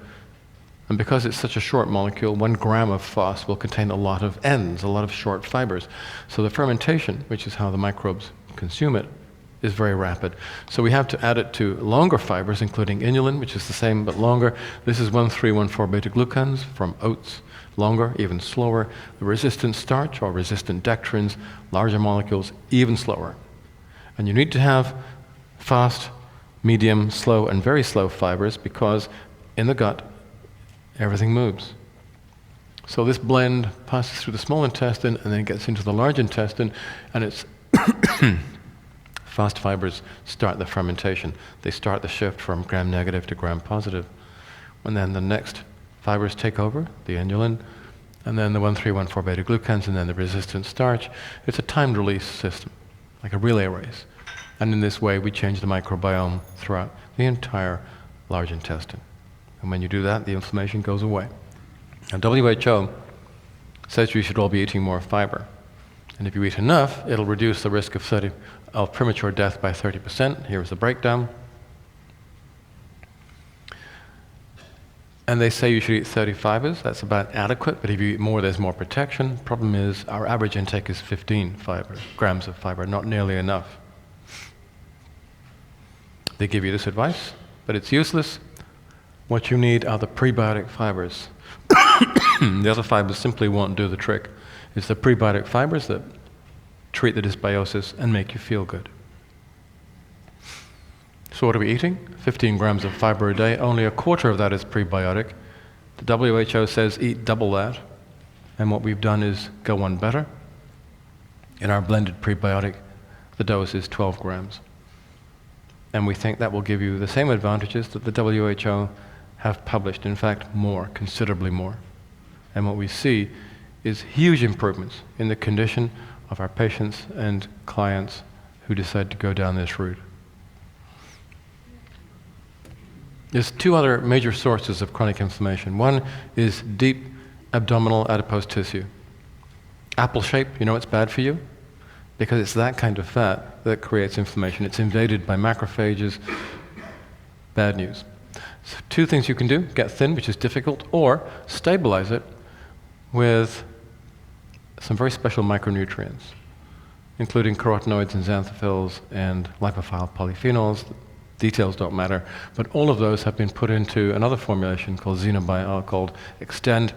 And because it's such a short molecule, 1 gram of phos will contain a lot of ends, a lot of short fibers. So the fermentation, which is how the microbes consume it, is very rapid. So we have to add it to longer fibers, including inulin, which is the same but longer. This is 1,3,1,4-beta-glucans from oats, longer, even slower. The resistant starch or resistant dextrins, larger molecules, even slower. And you need to have fast, medium, slow, and very slow fibers because in the gut, everything moves. So this blend passes through the small intestine and then gets into the large intestine, and it's fast fibers start the fermentation. They start the shift from gram-negative to gram-positive. And then the next fibers take over, the inulin, and then the 1,3,1,4-beta-glucans, and then the resistant starch. It's a timed release system, like a relay race. And in this way, we change the microbiome throughout the entire large intestine. And when you do that, the inflammation goes away. And WHO says you should all be eating more fiber. And if you eat enough, it'll reduce the risk of premature death by 30%. Here's the breakdown. And they say you should eat 30 fibers. That's about adequate, but if you eat more, there's more protection. Problem is, our average intake is 15 grams of fiber, not nearly enough. They give you this advice, but it's useless. What you need are the prebiotic fibers. The other fibers simply won't do the trick. It's the prebiotic fibers that treat the dysbiosis and make you feel good. So what are we eating? 15 grams of fiber a day. Only a quarter of that is prebiotic. The WHO says eat double that. And what we've done is go one better. In our blended prebiotic, the dose is 12 grams. And we think that will give you the same advantages that the WHO have published. In fact, more, considerably more. And what we see is huge improvements in the condition of our patients and clients who decide to go down this route. There's 2 other major sources of chronic inflammation. One is deep abdominal adipose tissue. Apple shape, you know it's bad for you? Because it's that kind of fat that creates inflammation. It's invaded by macrophages. Bad news. So 2 things you can do: get thin, which is difficult, or stabilize it with some very special micronutrients, including carotenoids and xanthophylls and lipophile polyphenols. Details don't matter, but all of those have been put into another formulation called called Extend,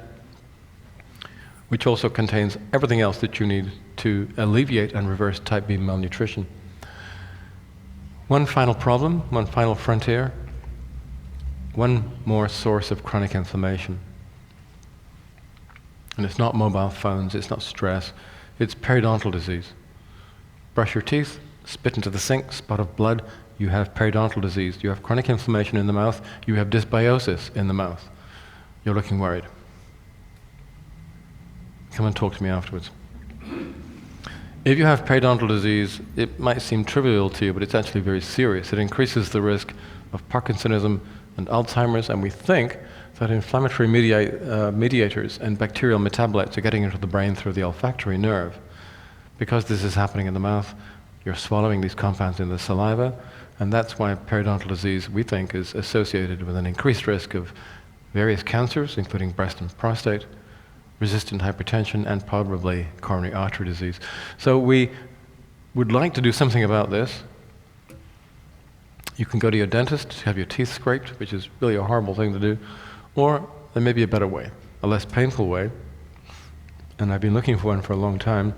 which also contains everything else that you need to alleviate and reverse type B malnutrition. One final problem, one final frontier, one more source of chronic inflammation. And it's not mobile phones, it's not stress, it's periodontal disease. Brush your teeth, spit into the sink, spot of blood, you have periodontal disease, you have chronic inflammation in the mouth, you have dysbiosis in the mouth, you're looking worried. Come and talk to me afterwards. If you have periodontal disease, it might seem trivial to you, but it's actually very serious. It increases the risk of Parkinsonism and Alzheimer's, and we think that inflammatory mediators and bacterial metabolites are getting into the brain through the olfactory nerve. Because this is happening in the mouth, you're swallowing these compounds in the saliva, and that's why periodontal disease, we think, is associated with an increased risk of various cancers, including breast and prostate, resistant hypertension, and probably coronary artery disease. So we would like to do something about this. You can go to your dentist to have your teeth scraped, which is really a horrible thing to do, or there may be a better way, a less painful way, and I've been looking for one for a long time.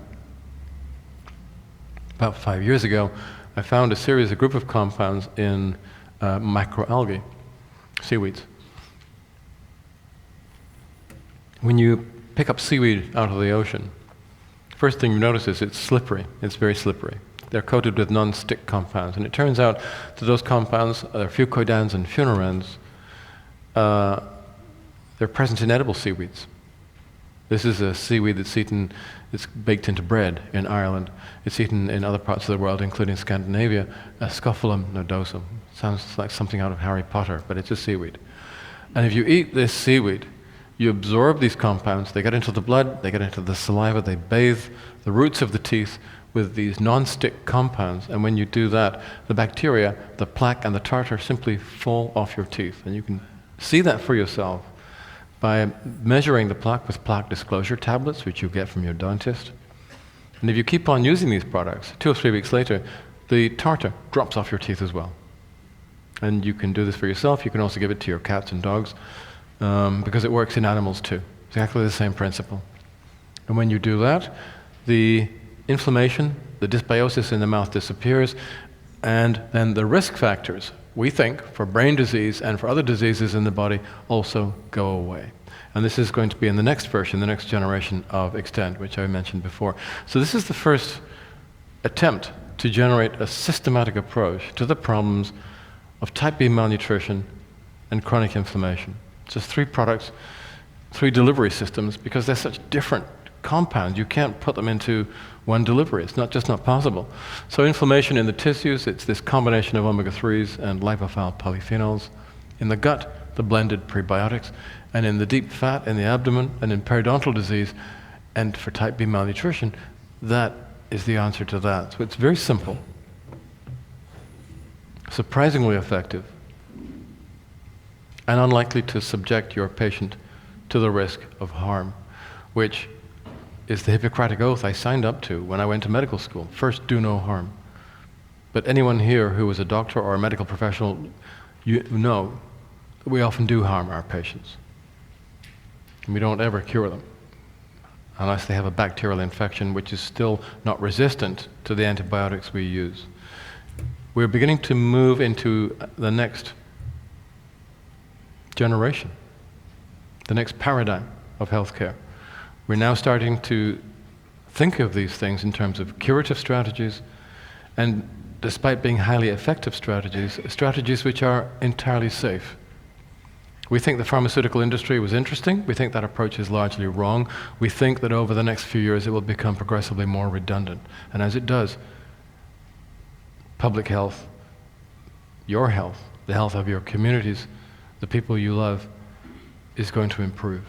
About 5 years ago, I found a group of compounds in microalgae, seaweeds. When you pick up seaweed out of the ocean, first thing you notice is it's slippery. It's very slippery. They're coated with non-stick compounds, and it turns out that those compounds are fucoidans and funorans. They're present in edible seaweeds. This is a seaweed that's eaten, it's baked into bread in Ireland. It's eaten in other parts of the world, including Scandinavia. Scophilum nodosum. Sounds like something out of Harry Potter, but it's a seaweed. And if you eat this seaweed, you absorb these compounds, they get into the blood, they get into the saliva, they bathe the roots of the teeth with these non-stick compounds, and when you do that, the bacteria, the plaque and the tartar simply fall off your teeth. And you can see that for yourself by measuring the plaque with plaque disclosure tablets, which you get from your dentist. And if you keep on using these products, 2 or 3 weeks later, the tartar drops off your teeth as well. And you can do this for yourself. You can also give it to your cats and dogs, because it works in animals too. Exactly the same principle. And when you do that, the inflammation, the dysbiosis in the mouth disappears, and then the risk factors, we think, for brain disease and for other diseases in the body also go away. And this is going to be in the next version, the next generation of Extend, which I mentioned before. So this is the first attempt to generate a systematic approach to the problems of type B malnutrition and chronic inflammation. Just 3 products, 3 delivery systems, because they're such different compounds. You can't put them into one delivery. It's just not possible. So inflammation in the tissues, it's this combination of omega-3s and lipophile polyphenols. In the gut, the blended prebiotics. And in the deep fat in the abdomen, and in periodontal disease, and for type B malnutrition, that is the answer to that. So it's very simple, surprisingly effective, and unlikely to subject your patient to the risk of harm, which is the Hippocratic Oath I signed up to when I went to medical school. First, do no harm. But anyone here who is a doctor or a medical professional, you know that we often do harm our patients. And we don't ever cure them, unless they have a bacterial infection which is still not resistant to the antibiotics we use. We're beginning to move into the next generation, the next paradigm of healthcare. We're now starting to think of these things in terms of curative strategies, and despite being highly effective strategies, strategies which are entirely safe. We think the pharmaceutical industry was interesting. We think that approach is largely wrong. We think that over the next few years it will become progressively more redundant. And as it does, public health, your health, the health of your communities, the people you love, is going to improve.